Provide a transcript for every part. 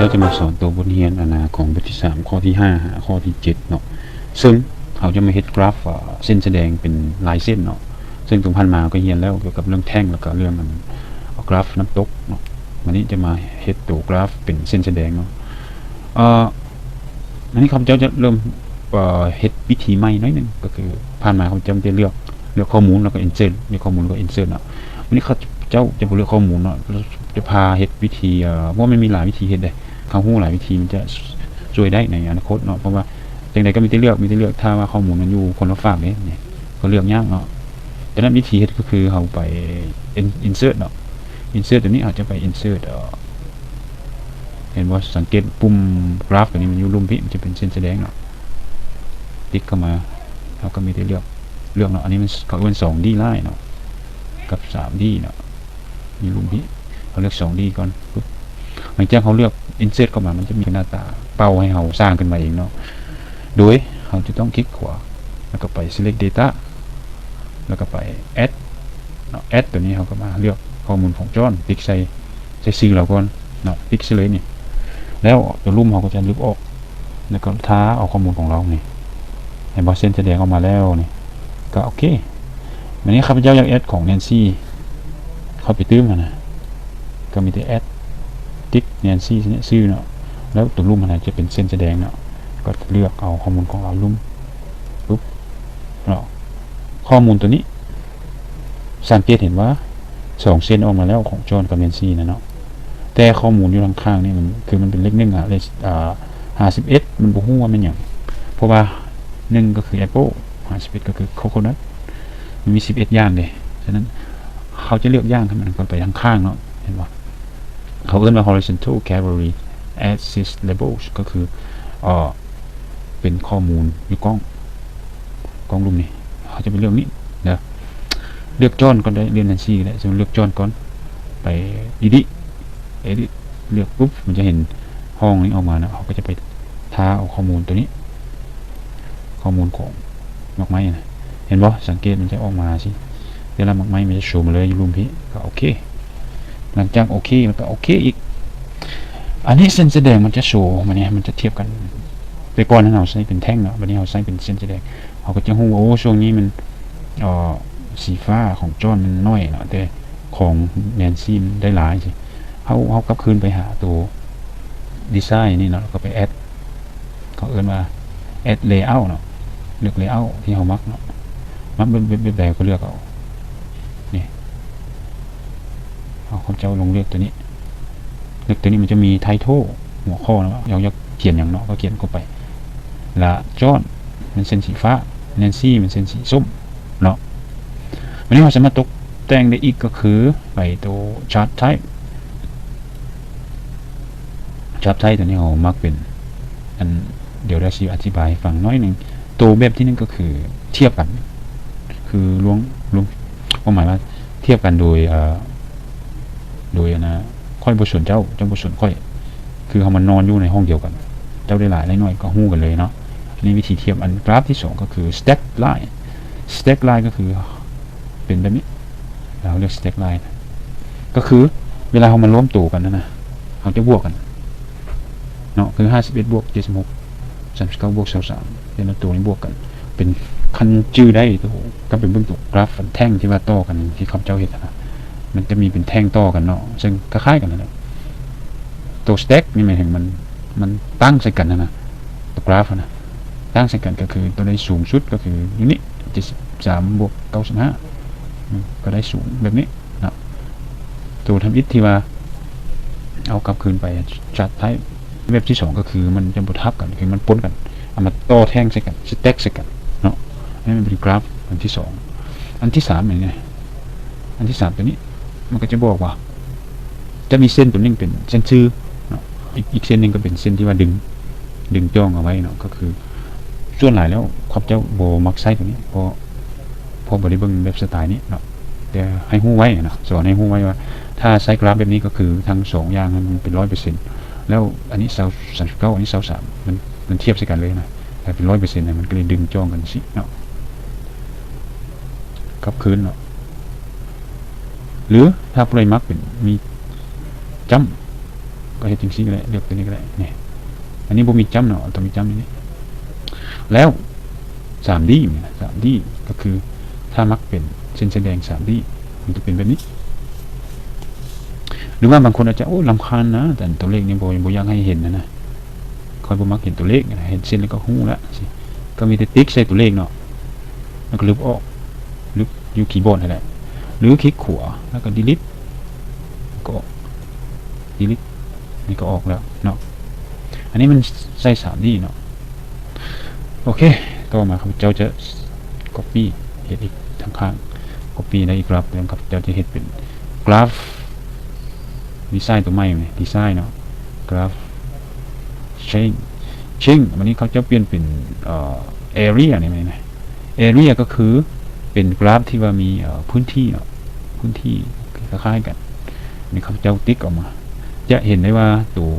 เราจะมาสอนตัวบทเรียนของบทที่3ข้อที่5ข้อที่7เนาะซึ่งเขาจะมาเฮ็ดกราฟเส้นแสดงเป็นลายเส้นเนาะซึ่งตรงพันมาก็เรียนแล้วเกี่ยวกับเรื่องแท่งแล้วก็เรื่องกราฟน้ำตกเนาะวันนี้จะมาเฮ็ดตัวกราฟเป็นเส้นแสดงเนาะอันนี้เขาจะเริ่มเฮ็ดวิธีใหม่น้อยนึงก็คือผ่านมาเขาจะเลือกข้อมูลแล้วก็ insert เลือกข้อมูลแล้วก็ insert เนาะวันนี้เขาเจ้าจะเลือกข้อมูลเนาะจะพาเฮ็ดวิธีเพราะมันมีหลายวิธีเฮ็ดเลยเขาฮู้หลายวิธีมันจะช่วยได้ในอนาคตเนาะเพราะว่าจังใดก็มีแต่เลือกถ้าว่าข้อมูลมันอยู่คนละฝากเนี่ยก็เลือกยากเนาะดังนั้นวิธีเฮ็ดก็คือเขาไป insert เนาะ insert ตัวนี้อาจจะไป insert เห็นว่าสังเกตปุ่มกราฟตัวนี้มันอยู่ลุ่มพี่มันจะเป็นเส้นแสดงเนาะติ๊กเข้ามาเราก็มีแต่เลือกเนาะอันนี้มันเขาเป็น 2D ไล่เนาะกับ 3D เนาะมีลุ่มพี่เขาเลือก 2D ก่อนปุ๊บหลังจากเขาเลือก insert เข้ามามันจะมีหน้าตาเป้าให้เราสร้างขึ้นมาเองเนาะโดยเราจะต้องคลิกขวาแล้วก็ไป select data แล้วก็ไป add เนาะ add ตัวนี้เขาก็มาเลือกข้อมูลของจอห์นติ๊กใส่ชื่อเราก่อนเนาะติ๊กเลยนี่แล้วตัวลุ่มเขาก็จะลึกออกแล้วก็ท้าเอาข้อมูลของเรานี่ให้บอสเส้นแสดงออกมาแล้วนี่ก็โอเควันนี้ข้าพเจ้าอยากแอดของแนนซี่เข้าไปตื้มมันนะก็มีแต่แอดติ๊กแนนซี่ชื่อเนาะแล้วตัวลุ่มมันจะเป็นเส้นแสดงเนาะก็เลือกเอาข้อมูลของเราลุ่มปุ๊บเนาะข้อมูลตัวนี้สังเกตเห็นว่า2เส้นออกมาแล้วของจอห์นกับแนนซี่นะเนาะแต่ข้อมูลอยู่ข้างๆนี่มันคือมันเป็นเลข1เลข51มันบ่ฮู้ว่ามันหยังเพราะว่า1ก็คือแอปเปิล51ก็คือโคโคนัทมันมี11อย่างเลยฉะนั้นเขาจะเลือกอย่างให้มันไปทางข้างเนาะเห็นป่ะเขาเรียกว่า horizontal category axis labels ก็คือเป็นข้อมูลอยู่กล้องรูปนี้เขาจะเป็นเรื่องนี้เนาะเลือกจอห์นก่อนได้เรียนนันซี่ได้จะเลือกจอห์นก่อนไปดิเลือกปุ๊บมันจะเห็นห้องนี้ออกมานะเขาก็จะไปท้าเอาข้อมูลตัวนี้ข้อมูลของมักไม้นะเห็นบ่สังเกตมันจะออกมาสิเดี๋ยวเรามักไม้มันจะโชว์มาเลยอยู่รูมพี่ก็โอเคหลังจากโอเคมันก็โอเคอีกอันนี้เส้นแสดงมันจะโชว์มันเนี่ยมันจะเทียบกันไปก่อนนั้นเราใช้เป็นแท่งเนาะวันนี้เราใช้เป็นเส้นแสดงเขาก็จะฮู้ว่าโอ้ช่วงนี้มันสีฟ้าของจอห์นมันน้อยเนาะแต่ของแนนซี่ได้หลายสิเขากลับคืนไปหาตัวดีไซน์นี่เนาะก็ไปแอดเขาเอิ้นว่าแอดเลเยอร์เนาะเลือกเลเยอร์ที่เขามักเนาะมักแบบใดก็เลือกเอานี่เขาเจ้าลงเลือกตัวนี้เลือกตัวนี้มันจะมีไททอลหัวข้อนะว่าอยากเขียนอย่างเนาะก็เขียนเข้าไปละจอห์นมันเส้นสีฟ้าแนนซี่มันเส้นสีส้มเนาะวันนี้เราจะมาตกแต่งได้อีกก็คือไปตัวชาร์ตไทป์ตัวนี้เรามักเป็นอันเดี๋ยวเราจะอธิบายฟังน้อยหนึ่งตัวแบบที่นึงก็คือเทียบกันคือล้วงหมายว่าเทียบกันโดยนะค่อยบทส่วนเจ้าบทส่วนค่อยคือเขามันนอนอยู่ในห้องเดียวกันเจ้าได้หลายน้อยก็หู้กันเลยเนาะนี่วิธีเทียบอันกราฟที่2ก็คือ stack line ก็คือเป็นแบบนี้เราเรียก stack line ก็คือเวลาเขามันร่วมตัวกันนะเขาจะบวกกันเนาะคือ51บวก76 39บวก23เป็นตัวนี้บวกกันเป็นคันจื้อได้ตัวก็เป็นเบื้องตัวกราฟแท่งที่ว่าต่อกันที่เขาเจ้าเห็นนะมันจะมีเป็นแท่งต่อกันเนาะซึ่งคล้ายๆกันนั่นแหละตัว stack นี่หมายถึงมันตั้งใส่กันนะตัวกราฟนะตั้งใส่กันก็คือตัวได้สูงสุดก็คืออยู่นี้73บวก95ก็ได้สูงแบบนี้นะตัวทำอิฐที่ว่าเอากลับคืนไปจัดท้ายเว็บที่2ก็คือมันจะบทับกันคือมันปนกันเอามาต่อแท่งใส่กันสแต็กใส่กันเนาะนี่มันเป็นกราฟอันที่2อันที่3เป็นไงอันที่3ตัวนี้มันก็จะบอกว่าจะมีเส้นตัวนึงเป็นเส้นชื่อเนาะอีกเส้นนึงก็เป็นเส้นที่ว่าดึงจ้องเอาไว้เนาะก็คือส่วนหลายแล้วความเจ้าโบมักไซตัวนี้พอบริเบิ้งแบบสไตล์นี้เนาะแต่ให้หู้ไว้นะสอนให้หู้ไว้ว่าถ้าไซกราฟแบบนี้ก็คือทั้ง2อย่างมันเป็น 100%แล้วอันนี้39อันนี้23มันเทียบกันเลยนะแต่เป็น 100% เนี่ยมันก็เลยดึงจ้องกันสิเนาะกลับคืนเนาะหรือถ้าผู้ใดมักเป็นมีจ้ ก็เฮ็ดจังซี่ก็ได้เลือกตัวนี้ก็ได้นี่อันนี้บ่มีจำเนาะต้องมีจำนี่แล้ว 3D นี่นะ 3D ก็คือถ้ามักเป็นเส้นแสดง 3D มันจะเป็นแบบนี้หรือว่าบางคนอาจจะโอ้รำคาญนะแต่ตัวเลขนี่บ่อยากให้เห็นนะคอยบ่มักเห็นตัวเลขนะเห็นเส้นแล้วก็ฮู้แล้วสิก็มีแต่ติ๊กใส่ตัวเลขเนาะแล้วก็ลบออกหรืออยู่คีย์บอร์ดนั่นแหละหรือคลิกขวาแล้วก็ delete ก็ delete นี่ก็ออกแล้วเนาะอันนี้มันใส่ 3D เนาะโอเคต่อมาครับเจ้าจะ copy เฮ็ดอีกทางข้าง copy ได้อีกครับแล้วครับเจ้าจะเฮ็ดเป็นกราฟดีไซน์ตัวใหม่ไหมดีไซน์เนาะกราฟ change วันนี้เขาจะเปลี่ยนเป็นarea นี่ไหมนะ area ก็คือเป็นกราฟที่ว่ามีพื้นที่เนาะพื้นที่คล้ายๆกันนี่เขาจะติ๊กออกมาจะเห็นได้ว่าตัว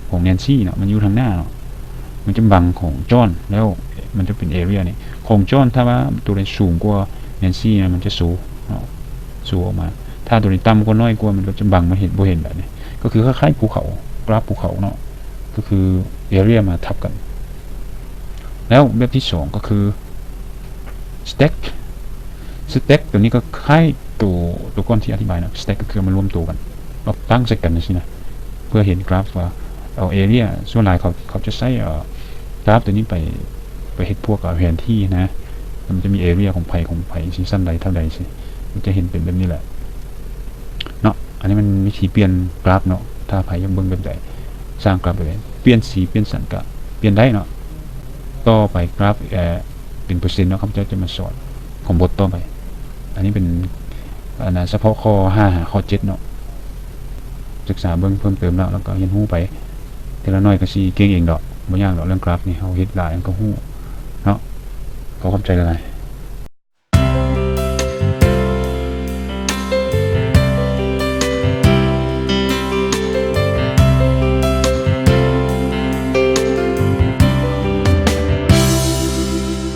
ของแนนซี่เนาะมันอยู่ทางหน้าเนาะมันจะบังของจอห์นแล้วมันจะเป็นเอเรียนี่ของจอห์นถ้าว่าตัวเรนสูงกว่าแนนซี่นะมันจะสูงสูงออกมาถ้าตัวนี้ต่ำกว่าน้อยกว่ามันก็จะบังมาเห็นบ่เห็นแบบนี้ก็คือคล้ายๆภูเขากราฟภูเขาเนาะก็คือเอเรียมาทับกันแล้วแบบที่2ก็คือสเต็กตัวนี้ก็คล้ายตัวก้อนที่อธิบายนะสเต็กก็คือมันรวมตัวกันเราตั้งใส่กันนะสินะเพื่อเห็นกราฟว่าเอาเอเรียส่วนหลายเขาจะใช้กราฟตัวนี้ไปเฮ็ดพวกแผนที่นะมันจะมีเอเรียของไผ่ซีซั่นใดเท่าใดสิมันจะเห็นเป็นแบบนี้แหละเนาะอันนี้มันวิธีเปลี่ยนกราฟเนาะถ้าไผ่ยังเบิ่งแบบใดสร้างกราฟแบบเปลี่ยนสีเปลี่ยนสันก็เปลี่ยนได้เนาะต่อไปกราฟเป็นเปอร์เซ็นต์เนาะครับจะมาสอนของบทต่อไปอันนี้เป็นเฉพาะข้อ5ข้อ7เนาะศึกษาเบิ่งเพิ่มเติมแล้วก็เรียนรู้ไปแต่ละน้อยก็สิเก่งเองดอกบ่ยากดอกเรื่องกราฟนี่เฮาเฮ็ดหลายมันก็ฮู้เนาะขอขอบใจหลาย